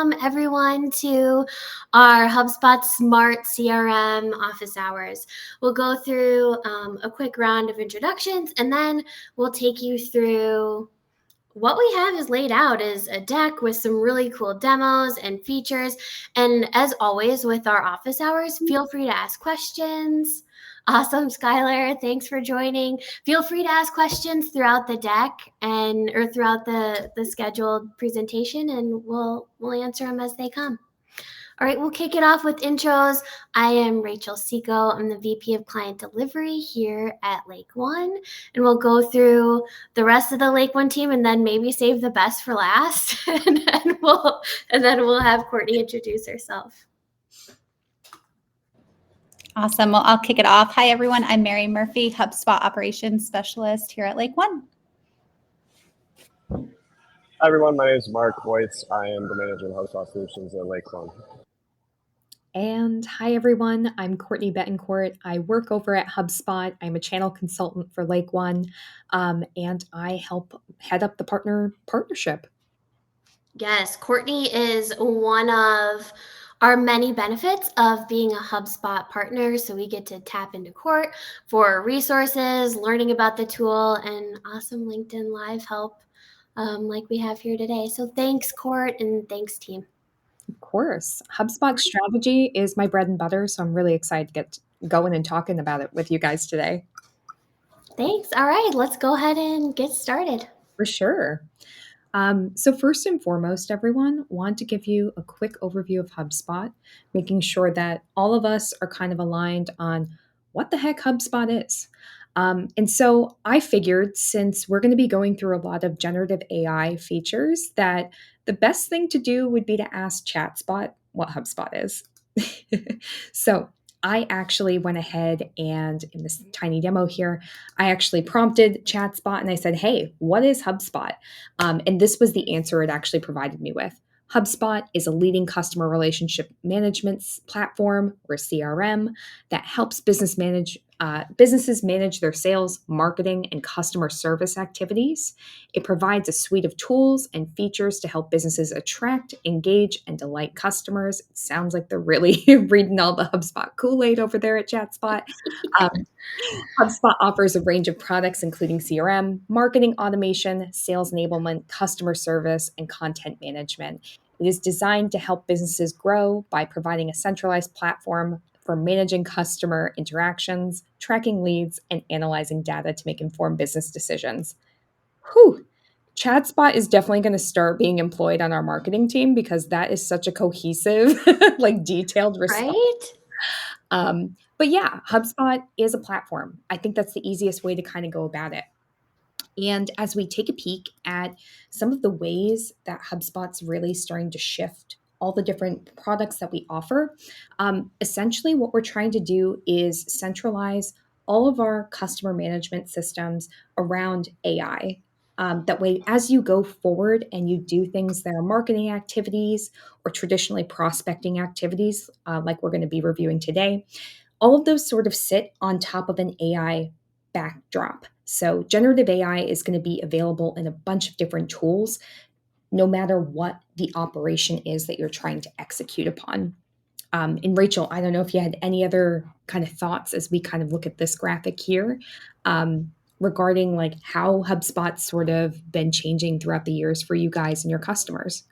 welcome everyone to our HubSpot Smart CRM office hours. We'll go through a quick round of introductions, and then we'll take you through what we have is laid out is a deck with some really cool demos and features. And as always with our office hours, feel free to ask questions. Awesome, Skylar. Thanks for joining. Feel free to ask questions throughout the deck or throughout the scheduled presentation, and we'll answer them as they come. All right, we'll kick it off with intros. I am Rachel Seco. I'm the VP of Client Delivery here at Lake One, and we'll go through the rest of the Lake One team, and then maybe save the best for last, and then we'll have Courtney introduce herself. Awesome. Well, I'll kick it off. Hi, everyone. I'm Mary Murphy, HubSpot Operations Specialist here at Lake One. Hi, everyone. My name is Mark Voits. I am the manager of HubSpot Solutions at Lake One. And hi, everyone. I'm Courtney Betancourt. I work over at HubSpot. I'm a channel consultant for Lake One, and I help head up the partnership. Yes, Courtney is one of our many benefits of being a HubSpot partner. So we get to tap into Court for resources, learning about the tool, and awesome LinkedIn Live help like we have here today. So thanks, Court, and thanks, team. Of course. HubSpot strategy is my bread and butter, so I'm really excited to get going and talking about it with you guys today. Thanks. All right, let's go ahead and get started. For sure. So first and foremost, everyone, want to give you a quick overview of HubSpot, making sure that all of us are kind of aligned on what the heck HubSpot is. And so I figured, since we're going to be going through a lot of generative AI features, that the best thing to do would be to ask ChatSpot what HubSpot is. So I actually went ahead and in this tiny demo here, I actually prompted ChatSpot and I said, hey, what is HubSpot? And this was the answer it actually provided me with. HubSpot is a leading customer relationship management platform, or CRM, that helps businesses manage their sales, marketing, and customer service activities. It provides a suite of tools and features to help businesses attract, engage, and delight customers. It sounds like they're really reading all the HubSpot Kool-Aid over there at ChatSpot. HubSpot offers a range of products, including CRM, marketing automation, sales enablement, customer service, and content management. It is designed to help businesses grow by providing a centralized platform for managing customer interactions, tracking leads, and analyzing data to make informed business decisions. Whew. ChatSpot is definitely going to start being employed on our marketing team because that is such a cohesive, detailed response. Right? But yeah, HubSpot is a platform. I think that's the easiest way to kind of go about it. And as we take a peek at some of the ways that HubSpot's really starting to shift all the different products that we offer, essentially what we're trying to do is centralize all of our customer management systems around AI. That way, as you go forward and you do things that are marketing activities or traditionally prospecting activities, like we're going to be reviewing today, all of those sort of sit on top of an AI backdrop. So generative AI is going to be available in a bunch of different tools, no matter what the operation is that you're trying to execute upon. And Rachel, I don't know if you had any other kind of thoughts as we kind of look at this graphic here, regarding how HubSpot's sort of been changing throughout the years for you guys and your customers.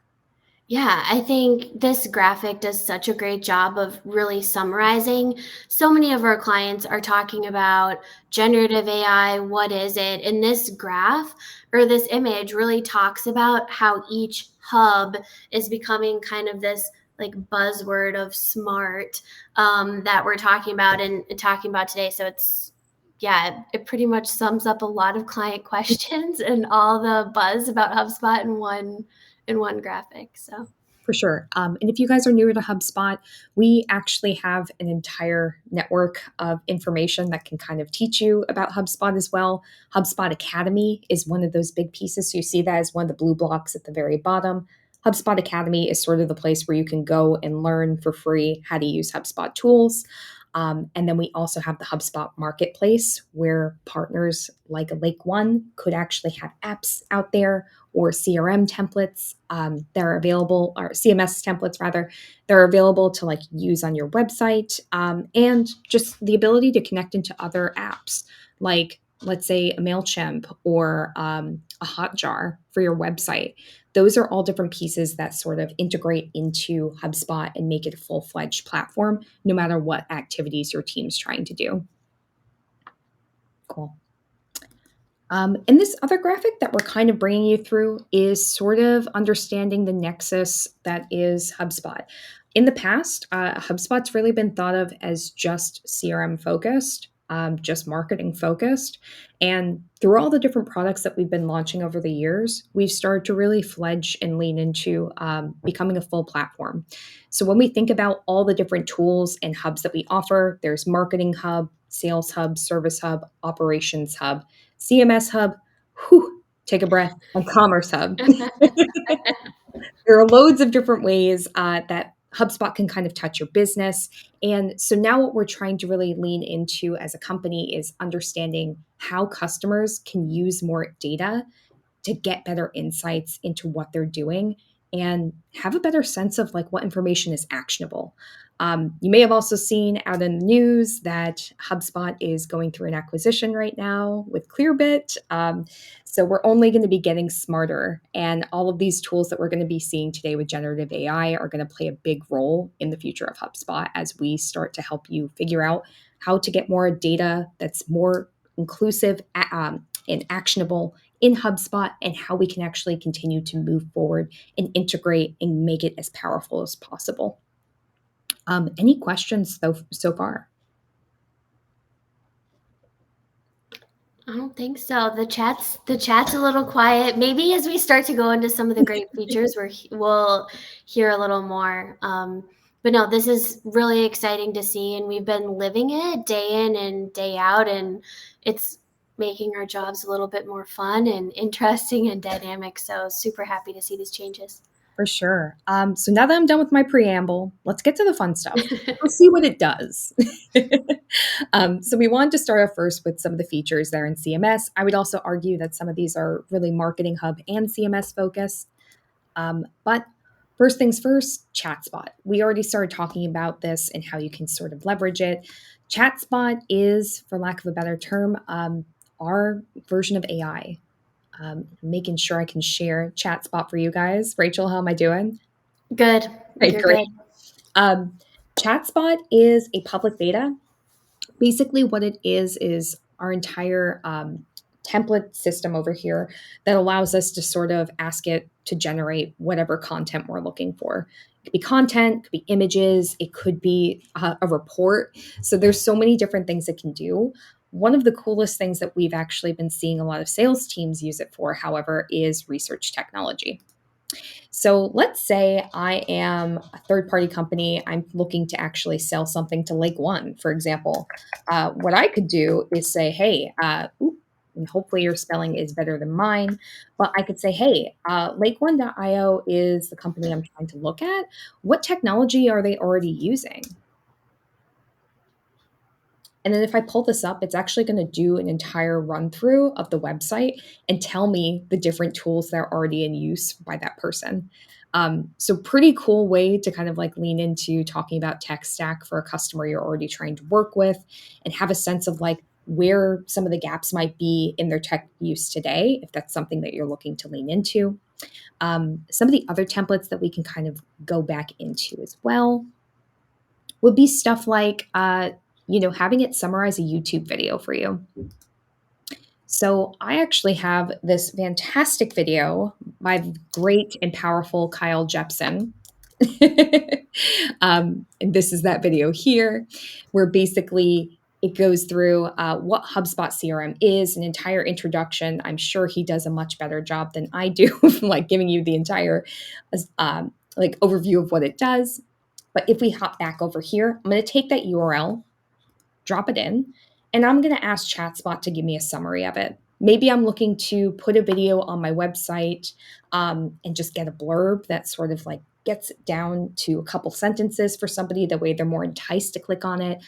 Yeah, I think this graphic does such a great job of really summarizing. So many of our clients are talking about generative AI, what is it? And this graph or this image really talks about how each hub is becoming kind of this buzzword of smart that we're talking about and talking about today. So it pretty much sums up a lot of client questions and all the buzz about HubSpot in one graphic. So for sure. And if you guys are newer to HubSpot, we actually have an entire network of information that can kind of teach you about HubSpot as well. HubSpot Academy is one of those big pieces. So you see that as one of the blue blocks at the very bottom. HubSpot Academy is sort of the place where you can go and learn for free how to use HubSpot tools. And then we also have the HubSpot Marketplace, where partners like Lake One could actually have apps out there, or CRM templates that are available, or CMS templates rather, that are available to like use on your website, and just the ability to connect into other apps, like let's say a MailChimp or a Hotjar for your website. Those are all different pieces that sort of integrate into HubSpot and make it a full-fledged platform, no matter what activities your team's trying to do. Cool. And this other graphic that we're kind of bringing you through is sort of understanding the nexus that is HubSpot. In the past, HubSpot's really been thought of as just CRM focused, just marketing focused. And through all the different products that we've been launching over the years, we've started to really fledge and lean into becoming a full platform. So when we think about all the different tools and hubs that we offer, there's Marketing Hub, Sales Hub, Service Hub, Operations Hub, CMS Hub, take a breath, and Commerce Hub. There are loads of different ways that HubSpot can kind of touch your business. And so now what we're trying to really lean into as a company is understanding how customers can use more data to get better insights into what they're doing and have a better sense of like what information is actionable. You may have also seen out in the news that HubSpot is going through an acquisition right now with Clearbit. So we're only going to be getting smarter, and all of these tools that we're going to be seeing today with generative AI are going to play a big role in the future of HubSpot as we start to help you figure out how to get more data that's more inclusive and actionable in HubSpot, and how we can actually continue to move forward and integrate and make it as powerful as possible. Any questions so far? I don't think so. The chat's a little quiet. Maybe as we start to go into some of the great features, we'll hear a little more. But no, this is really exciting to see, and we've been living it day in and day out, and it's making our jobs a little bit more fun and interesting and dynamic. So super happy to see these changes. For sure. So now that I'm done with my preamble, let's get to the fun stuff. Let's see what it does. So we wanted to start off first with some of the features there in CMS. I would also argue that some of these are really Marketing Hub and CMS focused. But first things first, ChatSpot. We already started talking about this and how you can sort of leverage it. ChatSpot is, for lack of a better term, our version of AI. Making sure I can share ChatSpot for you guys. Rachel, how am I doing? Good. Okay, You're great. good. ChatSpot is a public beta. Basically, what it is our entire template system over here that allows us to sort of ask it to generate whatever content we're looking for. It could be content, it could be images, it could be a report. So there's so many different things it can do. One of the coolest things that we've actually been seeing a lot of sales teams use it for, however, is research technology. So let's say I am a third-party company. I'm looking to actually sell something to Lake One, for example. What I could do is say, hey, and hopefully your spelling is better than mine, but I could say, hey, Lake1.io is the company I'm trying to look at. What technology are they already using? And then if I pull this up, it's actually going to do an entire run through of the website and tell me the different tools that are already in use by that person. So pretty cool way to kind of like lean into talking about tech stack for a customer you're already trying to work with and have a sense of like where some of the gaps might be in their tech use today, if that's something that you're looking to lean into. Some of the other templates that we can kind of go back into as well would be stuff like, having it summarize a YouTube video for you. So I actually have this fantastic video by the great and powerful Kyle Jepsen. And this is that video here, where basically it goes through what HubSpot CRM is, an entire introduction. I'm sure he does a much better job than I do, like giving you the entire overview of what it does. But if we hop back over here, I'm going to take that URL, drop it in, and I'm going to ask ChatSpot to give me a summary of it. Maybe I'm looking to put a video on my website and just get a blurb that sort of like gets it down to a couple sentences for somebody, that way they're more enticed to click on it.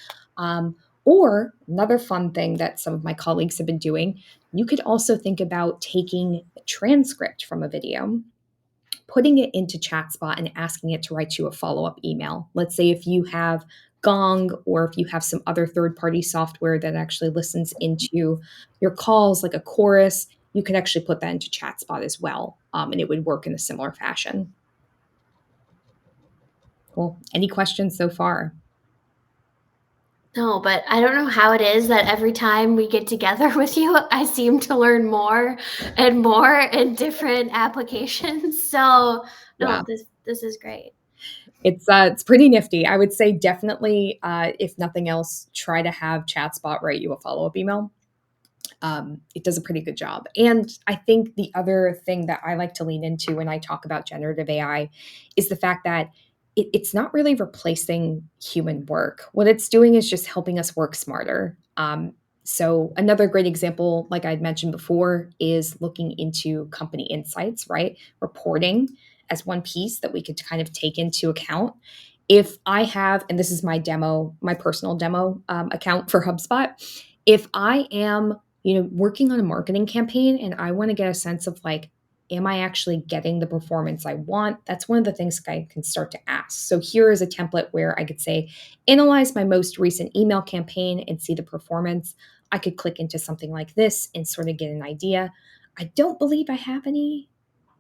Or another fun thing that some of my colleagues have been doing, you could also think about taking a transcript from a video, putting it into ChatSpot and asking it to write you a follow-up email. Let's say if you have Gong, or if you have some other third-party software that actually listens into your calls, like a Chorus, you can actually put that into ChatSpot as well, and it would work in a similar fashion. Cool. Any questions so far? No, but I don't know how it is that every time we get together with you, I seem to learn more and more in different applications. So Yeah. no, this is great. It's pretty nifty. I would say definitely, if nothing else, try to have ChatSpot write you a follow-up email. It does a pretty good job. And I think the other thing that I like to lean into when I talk about generative AI is the fact that it's not really replacing human work. What it's doing is just helping us work smarter. So another great example, like I'd mentioned before, is looking into company insights, right? Reporting as one piece that we could kind of take into account. If I have, and this is my demo, my personal demo account for HubSpot, if I am working on a marketing campaign and I want to get a sense of like, am I actually getting the performance I want? That's one of the things I can start to ask. So here is a template where I could say, analyze my most recent email campaign and see the performance. I could click into something like this and sort of get an idea. I don't believe I have any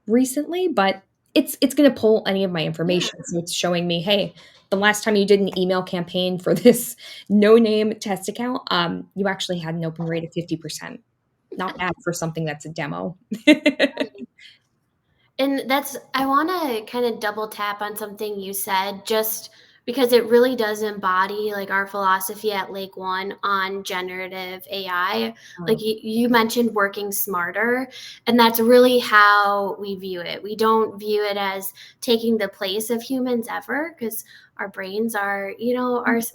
recently, but it's going to pull any of my information. Yeah. So it's showing me, hey, the last time you did an email campaign for this no-name test account, you actually had an open rate of 50%. Not bad for something that's a demo. And I want to kind of double tap on something you said, just because it really does embody like our philosophy at Lake One on generative AI. Like you mentioned working smarter, and that's really how we view it. We don't view it as taking the place of humans ever, because our brains are,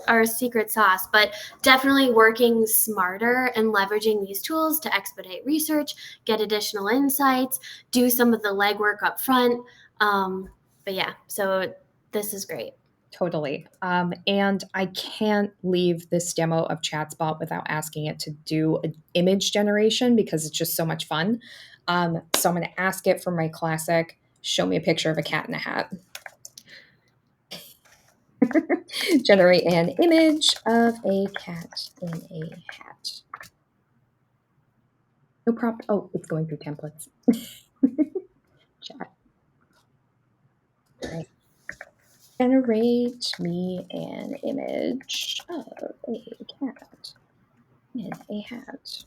our secret sauce, but definitely working smarter and leveraging these tools to expedite research, get additional insights, do some of the legwork up front. But yeah, so this is great. Totally. And I can't leave this demo of ChatSpot without asking it to do an image generation because it's just so much fun. So I'm going to ask it for my classic, show me a picture of a cat in a hat. Generate an image of a cat in a hat. No problem. Oh, it's going through templates. Chat. Right. Generate me an image of a cat in a hat.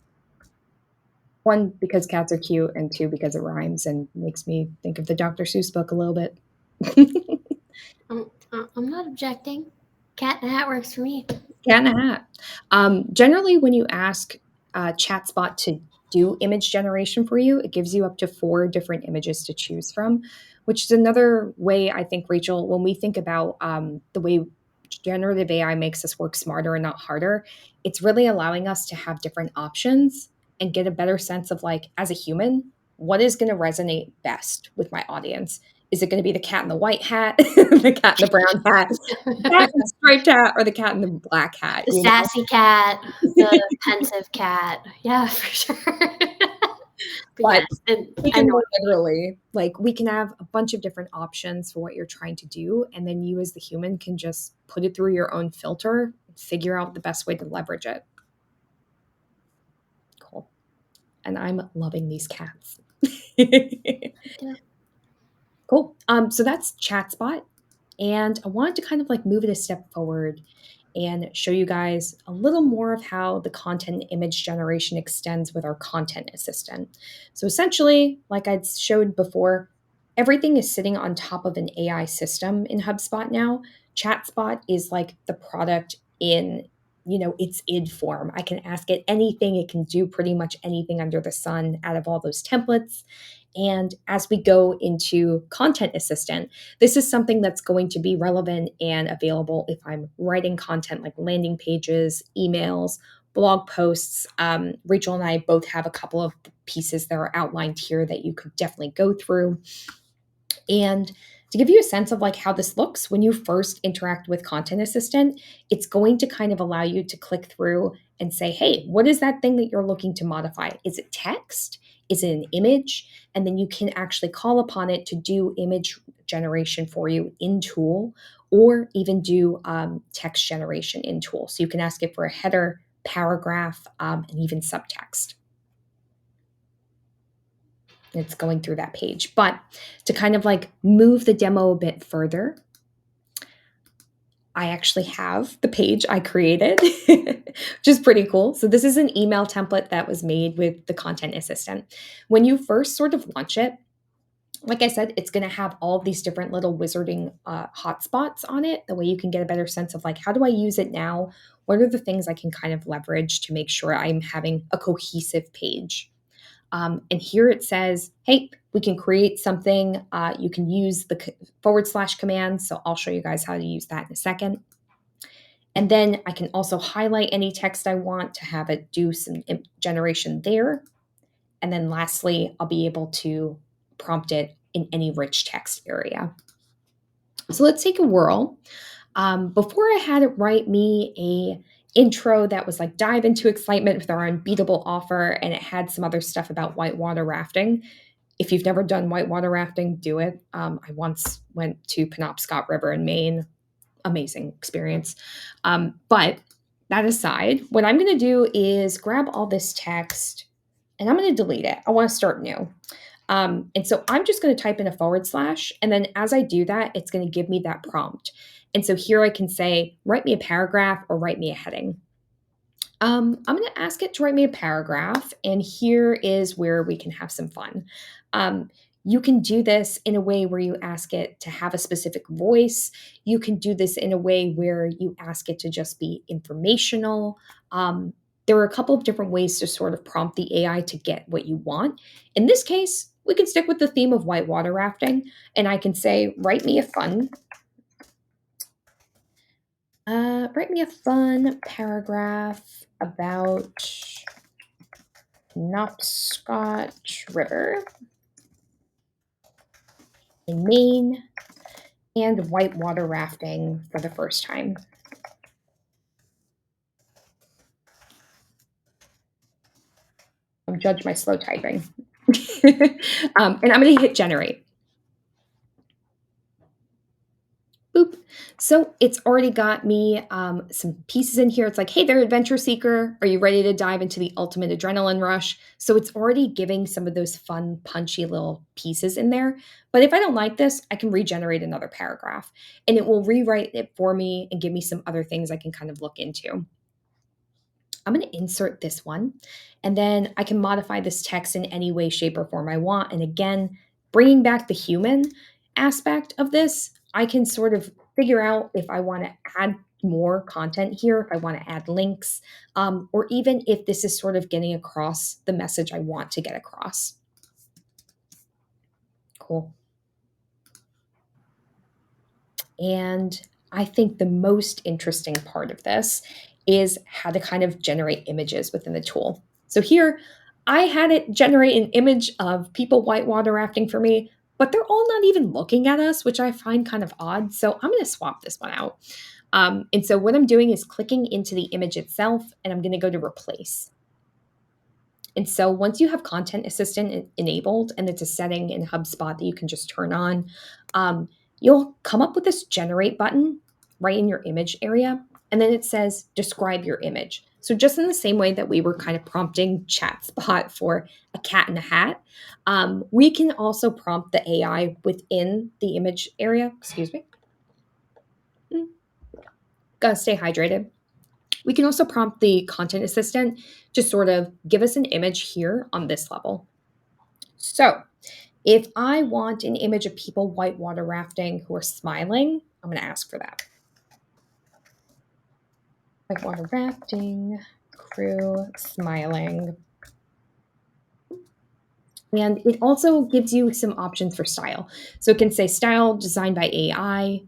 One, because cats are cute, and two, because it rhymes and makes me think of the Dr. Seuss book a little bit. I'm not objecting. Cat in a hat works for me. Cat in a hat. Generally, when you ask ChatSpot to do image generation for you, it gives you up to 4 different images to choose from, which is another way I think, Rachel, when we think about the way generative AI makes us work smarter and not harder, it's really allowing us to have different options and get a better sense of, like, as a human, what is going to resonate best with my audience? Is it going to be the cat in the white hat, the cat in the brown hat, the cat in the striped hat, or the cat in the black hat? The sassy cat, the pensive cat. Yeah, for sure. But But yes, and I taken know. more literally, like, we can have a bunch of different options for what you're trying to do, and then you as the human can just put it through your own filter, figure out the best way to leverage it. Cool. And I'm loving these cats. Yeah. Cool. So that's ChatSpot. And I wanted to kind of like move it a step forward and show you guys a little more of how the content and image generation extends with our content assistant. So essentially, like I showed before, everything is sitting on top of an AI system in HubSpot now. ChatSpot is like the product in, its id form. I can ask it anything. It can do pretty much anything under the sun out of all those templates. And as we go into Content Assistant, this is something that's going to be relevant and available if I'm writing content like landing pages, emails, blog posts. Rachel and I both have a couple of pieces that are outlined here that you could definitely go through. And To give you a sense of like how this looks when you first interact with Content Assistant, it's going to kind of allow you to click through and say, hey, what is that thing that you're looking to modify? Is it text? Is it an image? And then you can actually call upon it to do image generation for you in Tool, or even do text generation in Tool. So you can ask it for a header, paragraph, and even subtext. It's going through that page. But to kind of like move the demo a bit further, I actually have the page I created, which is pretty cool. So this is an email template that was made with the Content Assistant. When you first sort of launch it, like I said, it's going to have all of these different little wizarding hotspots on it. The way you can get a better sense of like, how do I use it now? What are the things I can kind of leverage to make sure I'm having a cohesive page? And here it says, hey, we can create something. You can use the / command. So I'll show you guys how to use that in a second. And then I can also highlight any text I want to have it do some generation there. And then lastly, I'll be able to prompt it in any rich text area. So let's take a whirl. Before I had it write me a intro that was like dive into excitement with our unbeatable offer, and it had some other stuff about whitewater rafting. If you've never done whitewater rafting, do it. I once went to Penobscot River in Maine. Amazing experience. But that aside, what I'm going to do is grab all this text and I'm going to delete it. I want to start new. And so I'm just going to type in a /, and then as I do that, it's going to give me that prompt. And so here I can say, write me a paragraph or write me a heading. I'm going to ask it to write me a paragraph, and here is where we can have some fun. You can do this in a way where you ask it to have a specific voice. You can do this in a way where you ask it to just be informational. There are a couple of different ways to sort of prompt the AI to get what you want. In this case, we can stick with the theme of whitewater rafting, and I can say, write me a fun paragraph about Penobscot River in Maine and whitewater rafting for the first time. Judge my slow typing. And I'm going to hit generate. Boop. So it's already got me some pieces in here. It's like, hey there, adventure seeker. Are you ready to dive into the ultimate adrenaline rush? So it's already giving some of those fun, punchy little pieces in there. But if I don't like this, I can regenerate another paragraph and it will rewrite it for me and give me some other things I can kind of look into. I'm going to insert this one, and then I can modify this text in any way, shape, or form I want. And again, bringing back the human aspect of this, I can sort of figure out if I want to add more content here, if I want to add links, or even if this is sort of getting across the message I want to get across. Cool. And I think the most interesting part of this is how to kind of generate images within the tool. So here, I had it generate an image of people whitewater rafting for me, but they're all not even looking at us, which I find kind of odd. So I'm going to swap this one out. And so what I'm doing is clicking into the image itself, and I'm going to go to replace. And so once you have Content Assistant enabled, and it's a setting in HubSpot that you can just turn on, you'll come up with this generate button right in your image area. And then it says, describe your image. So just in the same way that we were kind of prompting ChatSpot for a cat in a hat, we can also prompt the AI within the image area. Excuse me. Gotta stay hydrated. We can also prompt the Content Assistant to sort of give us an image here on this level. So if I want an image of people whitewater rafting who are smiling, I'm going to ask for that. Whitewater rafting, crew, smiling. And it also gives you some options for style. So it can say style designed by AI,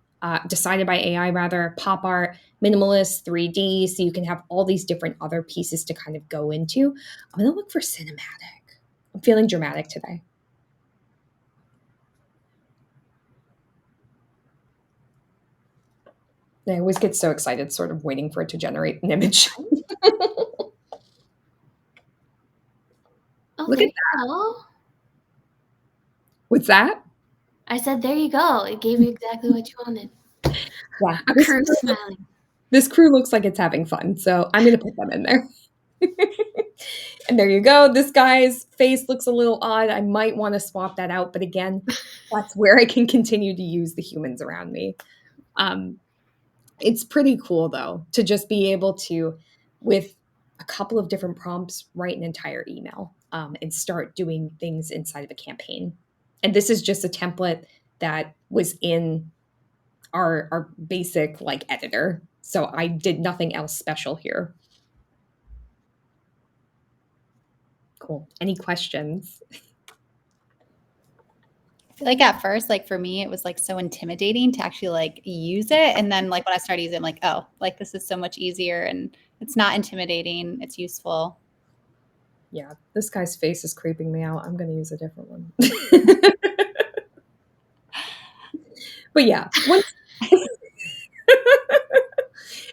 decided by AI rather, pop art, minimalist, 3D. So you can have all these different other pieces to kind of go into. I'm going to look for cinematic. I'm feeling dramatic today. I always get so excited sort of waiting for it to generate an image. Oh, Look there at you go. What's that? I said, there you go. It gave you exactly what you wanted. Yeah, A crew smiling. this crew looks like it's having fun, so I'm going to put them in there. And there you go. This guy's face looks a little odd. I might want to swap that out, but again, that's where I can continue to use the humans around me. It's pretty cool though to just be able to, with a couple of different prompts, write an entire email and start doing things inside of a campaign. And this is just a template that was in our basic like editor. So I did nothing else special here. Cool. Any questions? I feel like at first, like for me, it was like so intimidating to actually like use it. And then like when I started using it, I'm like, oh, like this is so much easier and it's not intimidating. It's useful. Yeah, this guy's face is creeping me out. I'm going to use a different one. But yeah, once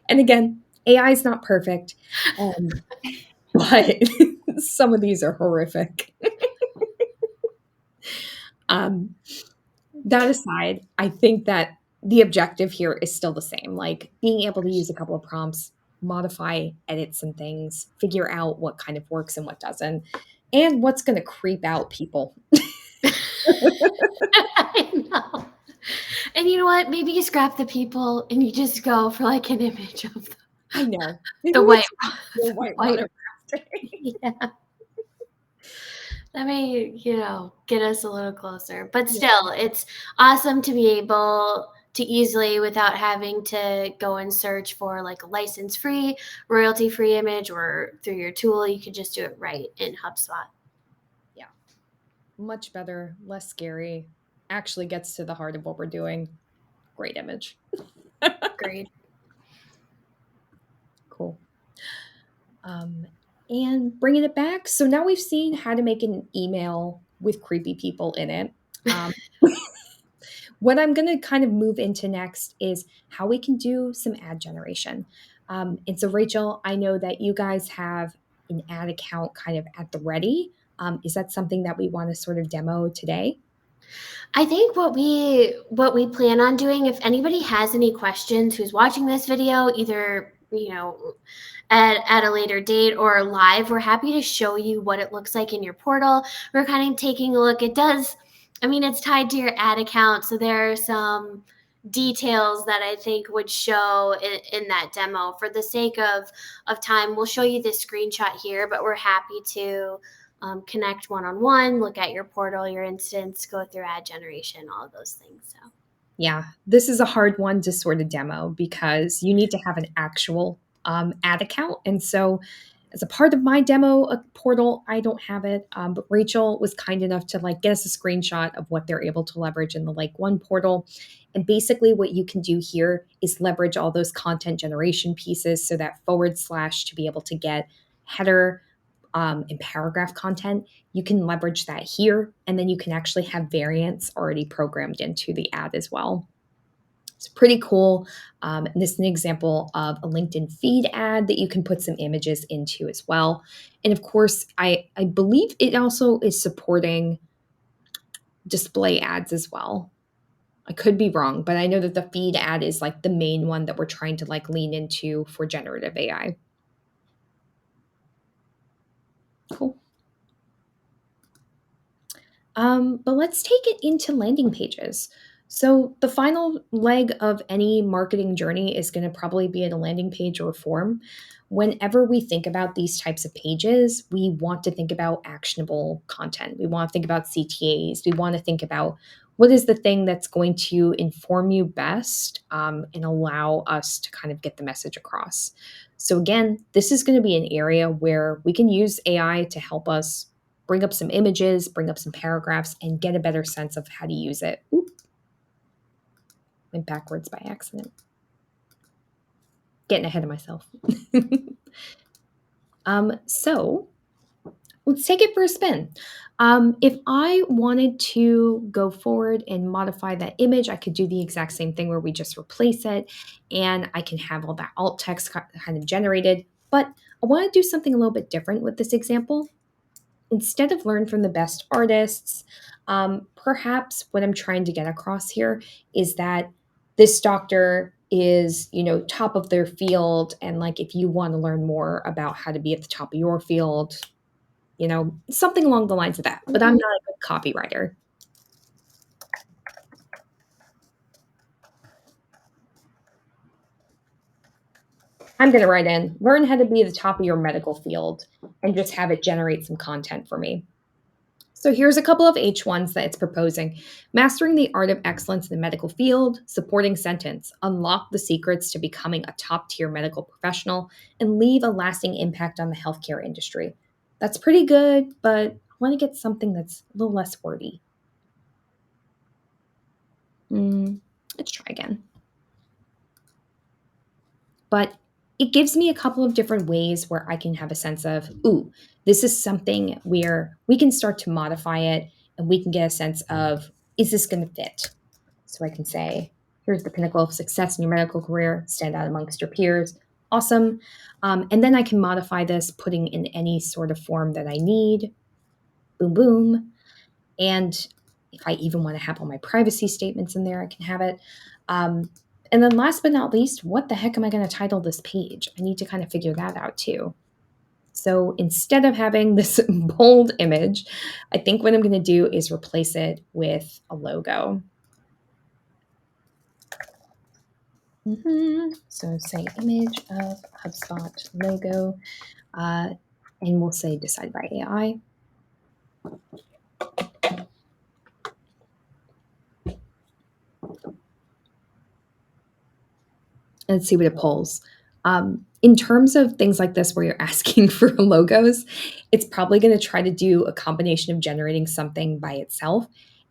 and again, AI is not perfect, but some of these are horrific. um, that aside, I think that the objective here is still the same, like being able to use a couple of prompts, modify, edit some things, figure out what kind of works and what doesn't, and what's going to creep out people. I know. And you know what? Maybe you scrap the people and you just go for like an image of I know. the white. The white water. Yeah. That may, get us a little closer. But still, it's awesome to be able to easily, without having to go and search for like a license-free, royalty-free image or through your tool, you could just do it right in HubSpot. Yeah. Much better, less scary, actually gets to the heart of what we're doing. Great image. Agreed. Cool. And bringing it back. So now we've seen how to make an email with creepy people in it. What I'm going to kind of move into next is how we can do some ad generation. And so, Rachel, I know that you guys have an ad account kind of at the ready. Is that something that we want to sort of demo today? I think what we plan on doing, if anybody has any questions who's watching this video, either at a later date or live, we're happy to show you what it looks like in your portal. We're kind of taking a look. It's tied to your ad account, so there are some details that I think would show in that demo. For the sake of time, we'll show you this screenshot here, but we're happy to connect one-on-one, look at your portal, your instance, go through ad generation, all of those things. So Yeah, this is a hard one to sort of demo because you need to have an actual ad account. And so, as a part of my demo portal, I don't have it. But Rachel was kind enough to like get us a screenshot of what they're able to leverage in the Like One portal. And basically, what you can do here is leverage all those content generation pieces, so that / to be able to get header and paragraph content, you can leverage that here. And then you can actually have variants already programmed into the ad as well. It's pretty cool. And this is an example of a LinkedIn feed ad that you can put some images into as well. And of course, I believe it also is supporting display ads as well. I could be wrong, but I know that the feed ad is like the main one that we're trying to like lean into for generative AI. Cool. But let's take it into landing pages. So the final leg of any marketing journey is going to probably be in a landing page or a form. Whenever we think about these types of pages, we want to think about actionable content. We want to think about CTAs. We want to think about what is the thing that's going to inform you best and allow us to kind of get the message across. So again, this is going to be an area where we can use AI to help us bring up some images, bring up some paragraphs, and get a better sense of how to use it. Oop. Went backwards by accident. Getting ahead of myself. So let's take it for a spin. If I wanted to go forward and modify that image, I could do the exact same thing where we just replace it and I can have all that alt text kind of generated. But I want to do something a little bit different with this example. Instead of learn from the best artists, perhaps what I'm trying to get across here is that this doctor is, top of their field. And like, if you want to learn more about how to be at the top of your field, something along the lines of that. But I'm not a good copywriter. I'm going to write in, learn how to be at the top of your medical field and just have it generate some content for me. So here's a couple of H1s that it's proposing. Mastering the art of excellence in the medical field, supporting sentence, unlock the secrets to becoming a top-tier medical professional, and leave a lasting impact on the healthcare industry. That's pretty good, but I want to get something that's a little less wordy. Let's try again. But it gives me a couple of different ways where I can have a sense of, ooh, this is something where we can start to modify it and we can get a sense of, is this going to fit? So I can say, here's the pinnacle of success in your medical career, stand out amongst your peers. Awesome. And then I can modify this, putting in any sort of form that I need. Boom, boom. And if I even want to have all my privacy statements in there, I can have it. And then last but not least, what the heck am I going to title this page? I need to kind of figure that out too. So instead of having this bold image, I think what I'm going to do is replace it with a logo. So say image of HubSpot logo, and we'll say decide by AI. And see what it pulls. In terms of things like this where you're asking for logos, it's probably going to try to do a combination of generating something by itself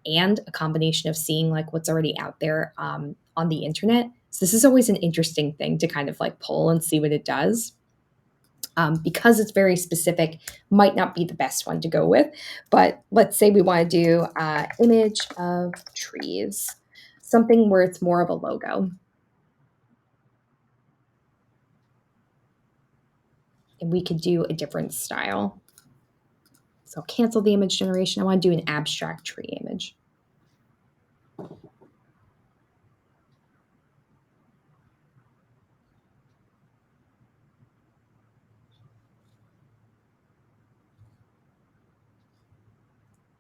and a combination of seeing like what's already out there on the internet. So this is always an interesting thing to kind of like pull and see what it does. Because it's very specific, might not be the best one to go with. But let's say we want to do image of trees, something where it's more of a logo. And we could do a different style. So cancel the image generation. I want to do an abstract tree image.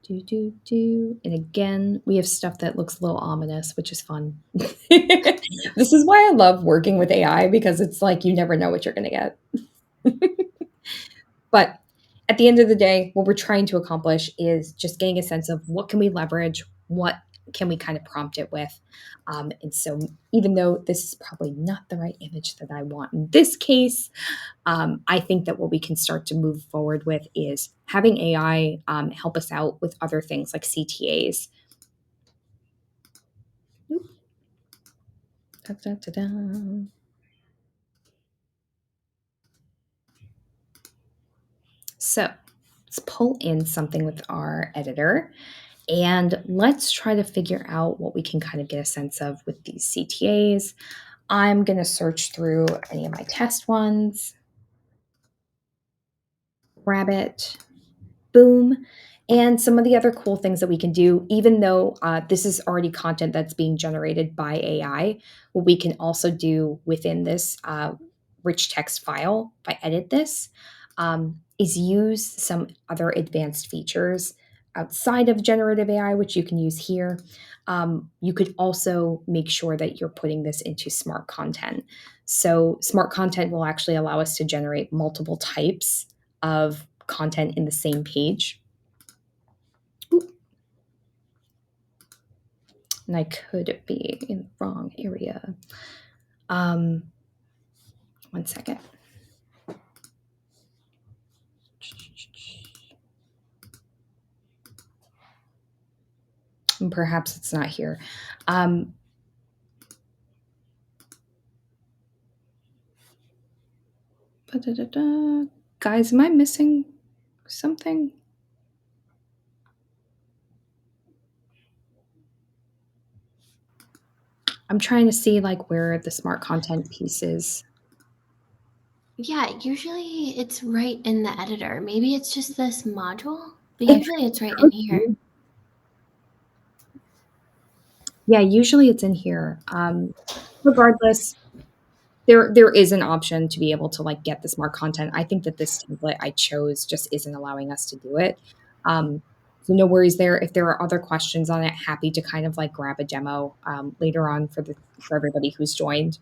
And again, we have stuff that looks a little ominous, which is fun. This is why I love working with AI, because it's like you never know what you're going to get. But at the end of the day, what we're trying to accomplish is just getting a sense of what can we leverage, what can we kind of prompt it with. And so even though this is probably not the right image that I want in this case, I think that what we can start to move forward with is having AI help us out with other things like CTAs. So let's pull in something with our editor and let's try to figure out what we can kind of get a sense of with these CTAs. I'm going to search through any of my test ones. Rabbit, boom. And some of the other cool things that we can do, even though this is already content that's being generated by AI, what we can also do within this rich text file, if I edit this, is use some other advanced features outside of generative AI, which you can use here. You could also make sure that you're putting this into smart content. So smart content will actually allow us to generate multiple types of content in the same page. Ooh. And I could be in the wrong area. 1 second. And perhaps it's not here. Guys, am I missing something. I'm trying to see like where the smart content piece is. Yeah, usually it's right in the editor. Maybe it's just this module, but It usually it's right in could here. be. Yeah, usually it's in here. Regardless, there is an option to be able to like get the smart content. I think that this template I chose just isn't allowing us to do it. So no worries there. If there are other questions on it, happy to kind of like grab a demo later on for everybody who's joined.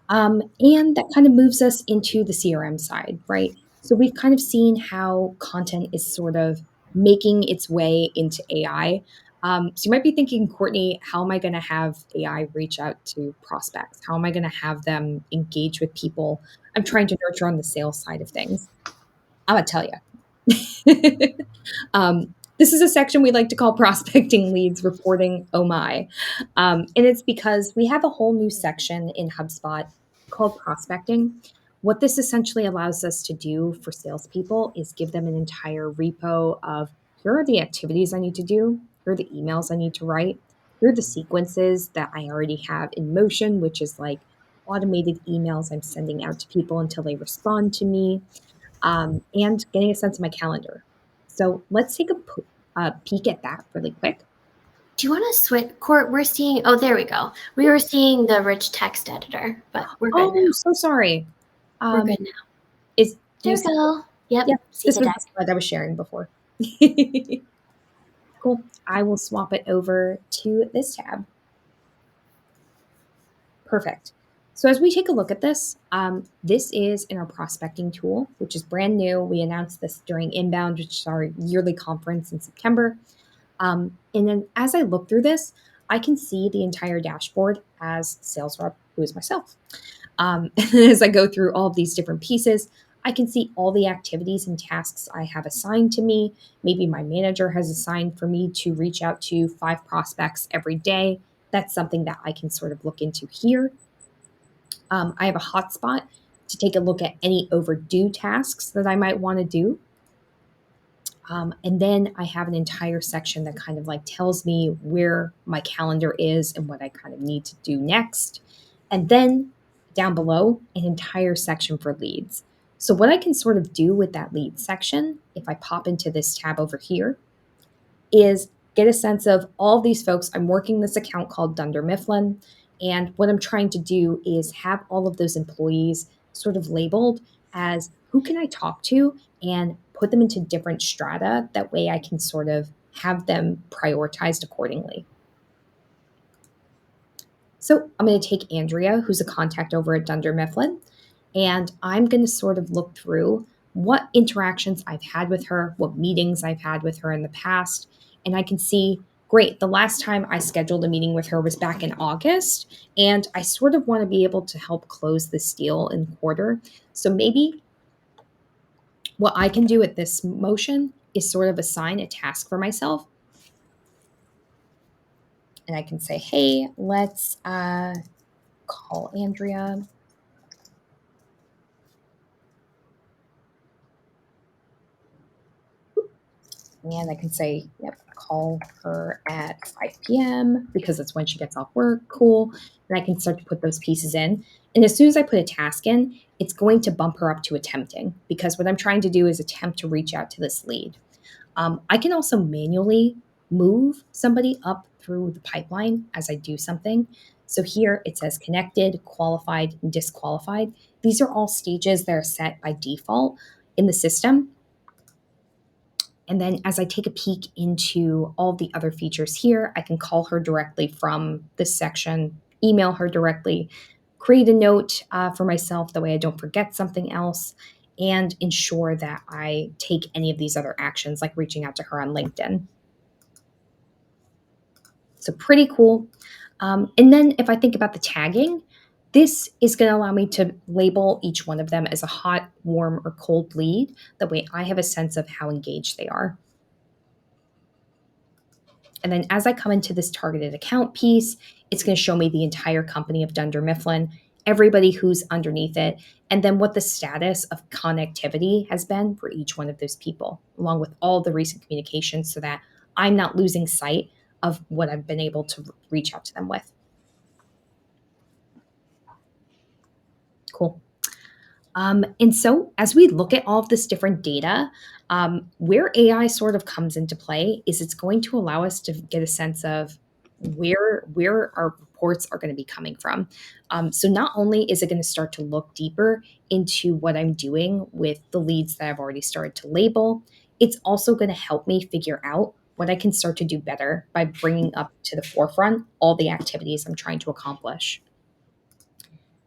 And that kind of moves us into the CRM side, right? So we've kind of seen how content is sort of making its way into AI. So you might be thinking, Courtney, how am I going to have AI reach out to prospects? How am I going to have them engage with people I'm trying to nurture on the sales side of things? I'm going to tell you. This is a section we like to call prospecting leads reporting. Oh my. And it's because we have a whole new section in HubSpot called prospecting. What this essentially allows us to do for salespeople is give them an entire repo of here are the activities I need to do, here are the emails I need to write, here are the sequences that I already have in motion, which is like automated emails I'm sending out to people until they respond to me, and getting a sense of my calendar. So let's take a peek at that really quick. Do you want to switch, Court? We're seeing, oh, there we go. We were seeing the rich text editor, but we're good Oh, now. I'm so sorry. We're good now. Do There you we see? go. Yep. Yeah, See this the was deck. the slide I was sharing before. Cool. I will swap it over to this tab. Perfect. So as we take a look at this, this is in our prospecting tool, which is brand new. We announced this during Inbound, which is our yearly conference in September. And then as I look through this, I can see the entire dashboard as sales rep, who is myself. And as I go through all of these different pieces, I can see all the activities and tasks I have assigned to me. Maybe my manager has assigned for me to reach out to 5 prospects every day. That's something that I can sort of look into here. I have a hotspot to take a look at any overdue tasks that I might want to do. And then I have an entire section that kind of like tells me where my calendar is and what I kind of need to do next. And then down below, an entire section for leads. So what I can sort of do with that lead section, if I pop into this tab over here, is get a sense of all of these folks. I'm working this account called Dunder Mifflin. And what I'm trying to do is have all of those employees sort of labeled as who can I talk to and put them into different strata. That way I can sort of have them prioritized accordingly. So I'm going to take Andrea, who's a contact over at Dunder Mifflin, and I'm going to sort of look through what interactions I've had with her, what meetings I've had with her in the past, and I can see, great, the last time I scheduled a meeting with her was back in August, and I sort of want to be able to help close this deal in quarter. So maybe what I can do at this motion is sort of assign a task for myself. And I can say, hey, let's call Andrea. And I can say, yep, call her at 5 p.m. because that's when she gets off work. Cool. And I can start to put those pieces in. And as soon as I put a task in, it's going to bump her up to attempting because what I'm trying to do is attempt to reach out to this lead. I can also manually move somebody up through the pipeline as I do something. So here it says connected, qualified, and disqualified. These are all stages that are set by default in the system. And then as I take a peek into all the other features here, I can call her directly from this section, email her directly, create a note for myself, that way I don't forget something else, and ensure that I take any of these other actions like reaching out to her on LinkedIn. So pretty cool. And then if I think about the tagging, this is going to allow me to label each one of them as a hot, warm, or cold lead. That way I have a sense of how engaged they are. And then as I come into this targeted account piece, it's going to show me the entire company of Dunder Mifflin. everybody who's underneath it, and then what the status of connectivity has been for each one of those people, along with all the recent communications so that I'm not losing sight of what I've been able to reach out to them with. Cool. And so as we look at all of this different data, where AI sort of comes into play is it's going to allow us to get a sense of where our reports are going to be coming from. So not only is it going to start to look deeper into what I'm doing with the leads that I've already started to label, it's also going to help me figure out what I can start to do better by bringing up to the forefront all the activities I'm trying to accomplish.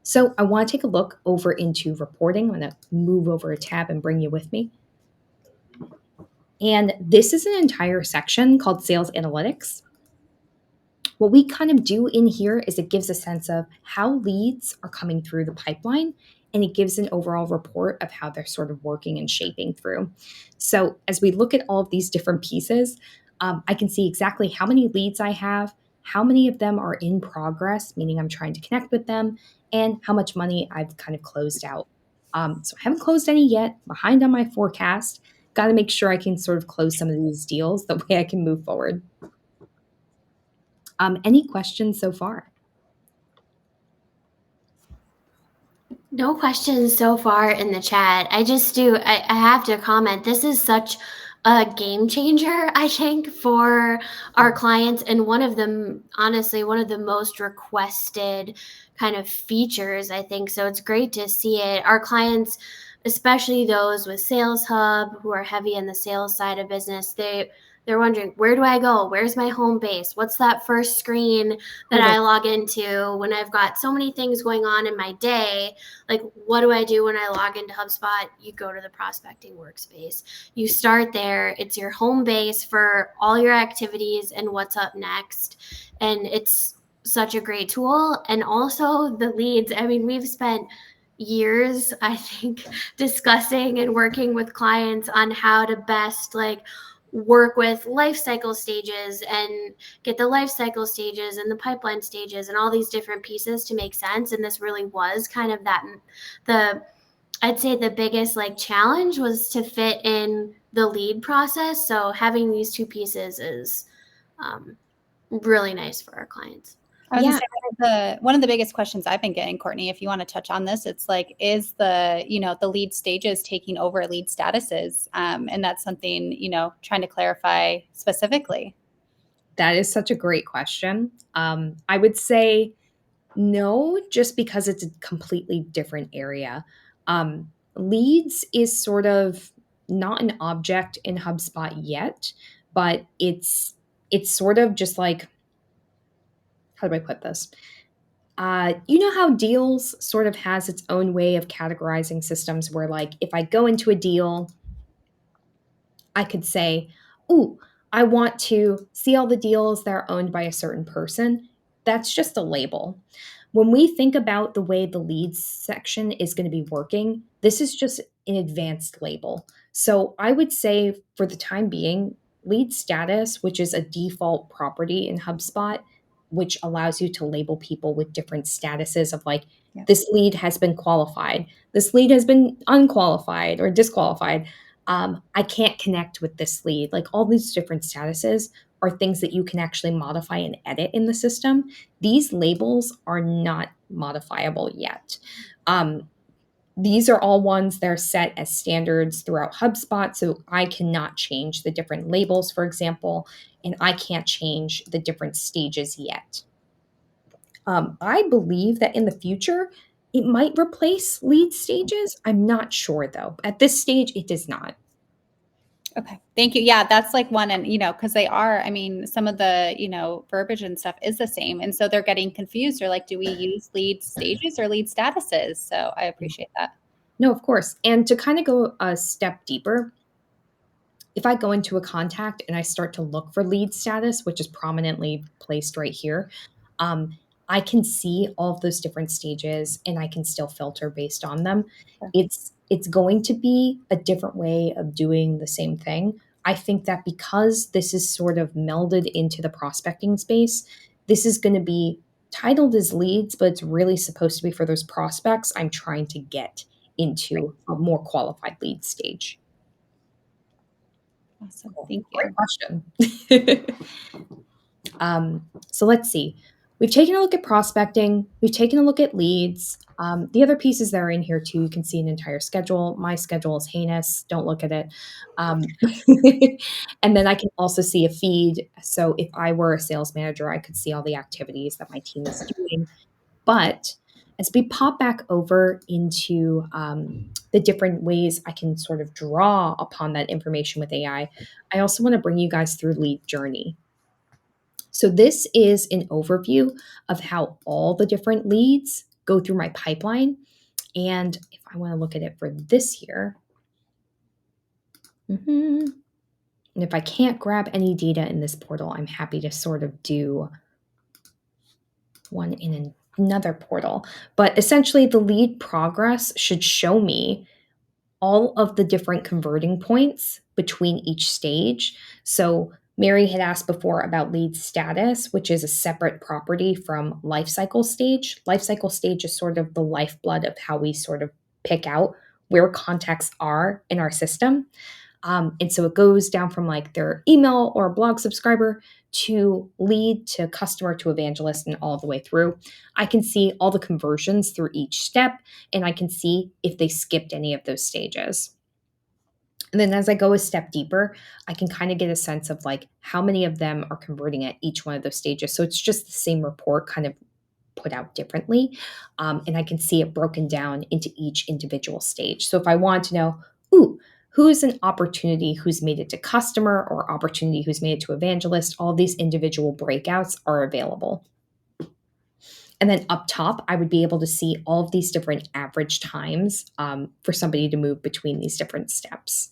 So I want to take a look over into reporting. I'm going to move over a tab and bring you with me. And this is an entire section called Sales Analytics. What we kind of do in here is it gives a sense of how leads are coming through the pipeline, and it gives an overall report of how they're sort of working and shaping through. So as we look at all of these different pieces, I can see exactly how many leads I have, how many of them are in progress, meaning I'm trying to connect with them, and how much money I've kind of closed out. So I haven't closed any yet, behind on my forecast. Got to make sure I can sort of close some of these deals, the way I can move forward. Any questions so far? No questions so far in the chat. I have to comment. This is such a game changer, I think, for our clients, and one of them, honestly, one of the most requested kind of features, I think. So it's great to see it. Our clients, especially those with Sales Hub who are heavy in the sales side of business, they're wondering, where do I go? Where's my home base? What's that first screen that I log into when I've got so many things going on in my day? Like, what do I do when I log into HubSpot? You go to the prospecting workspace. You start there. It's your home base for all your activities and what's up next. And it's such a great tool. And also the leads. I mean, we've spent years, I think, discussing and working with clients on how to best work with life cycle stages and get the life cycle stages and the pipeline stages and all these different pieces to make sense. And this really was kind of I'd say the biggest challenge was to fit in the lead process. So having these two pieces is really nice for our clients. I was gonna say one of the biggest questions I've been getting, Courtney, if you want to touch on this, it's like, is the lead stages taking over lead statuses? And that's something, trying to clarify specifically. That is such a great question. I would say no, just because it's a completely different area. Leads is sort of not an object in HubSpot yet, but it's sort of just like, how do I put this? You know how deals sort of has its own way of categorizing systems where, like, if I go into a deal, I could say, ooh, I want to see all the deals that are owned by a certain person. That's just a label. When we think about the way the leads section is going to be working, this is just an advanced label. So I would say for the time being, lead status, which is a default property in HubSpot, which allows you to label people with different statuses of like, this lead has been qualified, this lead has been unqualified or disqualified. I can't connect with this lead. Like, all these different statuses are things that you can actually modify and edit in the system. These labels are not modifiable yet. These are all ones that are set as standards throughout HubSpot, so I cannot change the different labels, for example, and I can't change the different stages yet. I believe that in the future, it might replace lead stages. I'm not sure, though. At this stage, it does not. Okay. Thank you. Yeah, that's like one. And, because they are, I mean, some of the, verbiage and stuff is the same. And so they're getting confused. They're like, do we use lead stages or lead statuses? So I appreciate that. No, of course. And to kind of go a step deeper, if I go into a contact and I start to look for lead status, which is prominently placed right here, I can see all of those different stages and I can still filter based on them. Sure. It's going to be a different way of doing the same thing. I think that because this is sort of melded into the prospecting space, this is going to be titled as leads, but it's really supposed to be for those prospects I'm trying to get into a more qualified lead stage. Awesome. Thank Great you. question. So let's see. We've taken a look at prospecting. We've taken a look at leads. The other pieces that are in here too, you can see an entire schedule. My schedule is heinous. Don't look at it. And then I can also see a feed. So if I were a sales manager, I could see all the activities that my team is doing. But as we pop back over into the different ways I can sort of draw upon that information with AI, I also want to bring you guys through lead journey. So this is an overview of how all the different leads go through my pipeline. And if I want to look at it for this year, and if I can't grab any data in this portal, I'm happy to sort of do one in another portal. But essentially, the lead progress should show me all of the different converting points between each stage. So Mary had asked before about lead status, which is a separate property from lifecycle stage. Lifecycle stage is sort of the lifeblood of how we sort of pick out where contacts are in our system. And so it goes down from like their email or blog subscriber to lead to customer to evangelist and all the way through. I can see all the conversions through each step, and I can see if they skipped any of those stages. And then as I go a step deeper, I can kind of get a sense of like how many of them are converting at each one of those stages. So it's just the same report kind of put out differently. And I can see it broken down into each individual stage. So if I want to know, who's an opportunity who's made it to customer or opportunity who's made it to evangelist, all these individual breakouts are available. And then up top, I would be able to see all of these different average times for somebody to move between these different steps.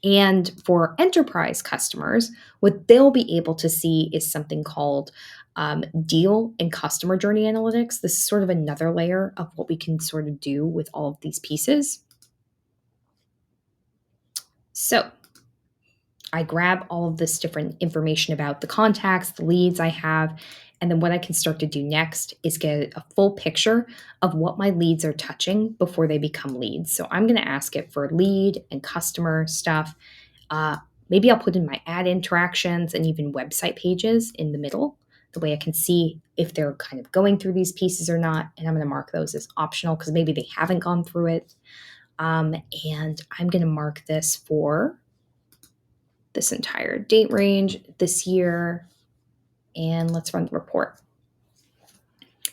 And for enterprise customers, what they'll be able to see is something called deal and customer journey analytics. This is sort of another layer of what we can sort of do with all of these pieces. So I grab all of this different information about the contacts, the leads I have, and then what I can start to do next is get a full picture of what my leads are touching before they become leads. So I'm going to ask it for lead and customer stuff. Maybe I'll put in my ad interactions and even website pages in the middle. The way I can see if they're kind of going through these pieces or not. And I'm going to mark those as optional because maybe they haven't gone through it. And I'm going to mark this for this entire date range this year. And let's run the report.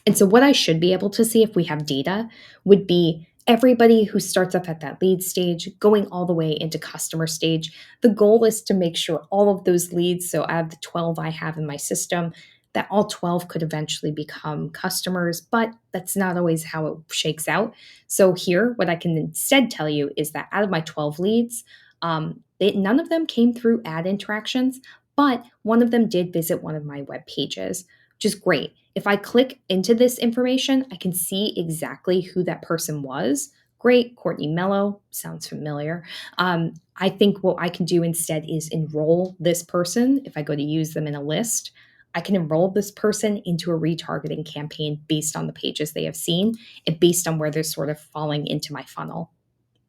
And so what I should be able to see if we have data would be everybody who starts up at that lead stage going all the way into customer stage. The goal is to make sure all of those leads, so out of the 12 I have in my system, that all 12 could eventually become customers, but that's not always how it shakes out. So here, what I can instead tell you is that out of my 12 leads, none of them came through ad interactions, but one of them did visit one of my web pages, which is great. If I click into this information, I can see exactly who that person was. Great, Courtney Mello, sounds familiar. I think what I can do instead is enroll this person. If I go to use them in a list, I can enroll this person into a retargeting campaign based on the pages they have seen and based on where they're sort of falling into my funnel.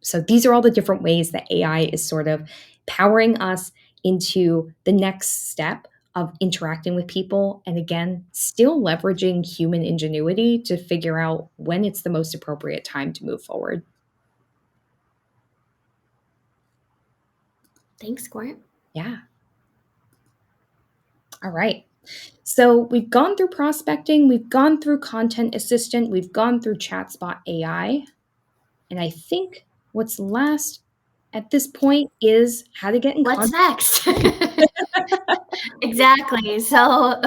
So these are all the different ways that AI is sort of powering us into the next step of interacting with people. And again, still leveraging human ingenuity to figure out when it's the most appropriate time to move forward. Thanks, Court. Yeah. All right. So we've gone through prospecting, we've gone through Content Assistant, we've gone through ChatSpot AI. And I think what's last at this point is how to get in What's contact. next? Exactly. So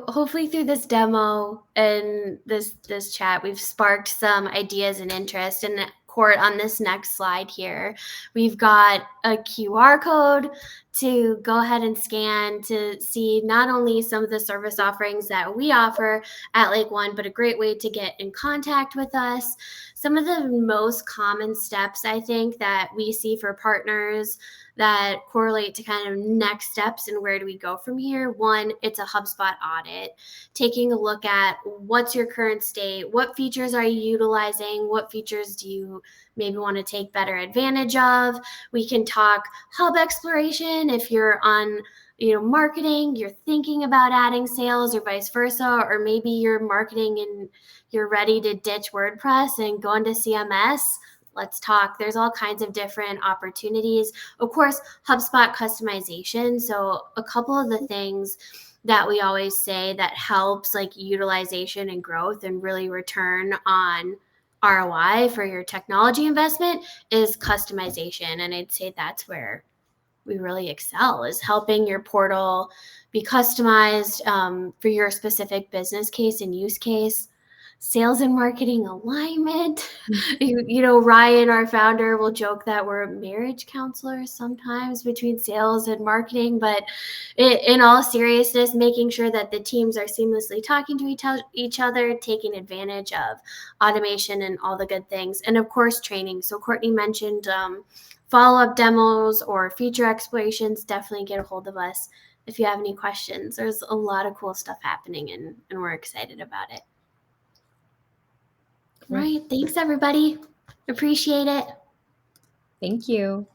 hopefully through this demo and this chat, we've sparked some ideas and interest. And Court, on this next slide here, we've got a QR code to go ahead and scan to see not only some of the service offerings that we offer at Lake One, but a great way to get in contact with us. Some of the most common steps I think that we see for partners that correlate to kind of next steps and where do we go from here. One, it's a HubSpot audit, taking a look at what's your current state, what features are you utilizing, what features do you maybe want to take better advantage of. We can talk hub exploration if you're on marketing, you're thinking about adding sales or vice versa, or maybe you're marketing and you're ready to ditch WordPress and go into CMS. Let's talk. There's all kinds of different opportunities. Of course, HubSpot customization. So a couple of the things that we always say that helps like utilization and growth and really return on ROI for your technology investment is customization. And I'd say that's where we really excel, is helping your portal be customized for your specific business case and use case. Sales and marketing alignment. Ryan, our founder, will joke that we're marriage counselors sometimes between sales and marketing, but in all seriousness, making sure that the teams are seamlessly talking to each other, taking advantage of automation and all the good things. And of course, training. So Courtney mentioned follow-up demos or feature explorations. Definitely get a hold of us if you have any questions. There's a lot of cool stuff happening and we're excited about it. All right. Thanks, everybody. Appreciate it. Thank you.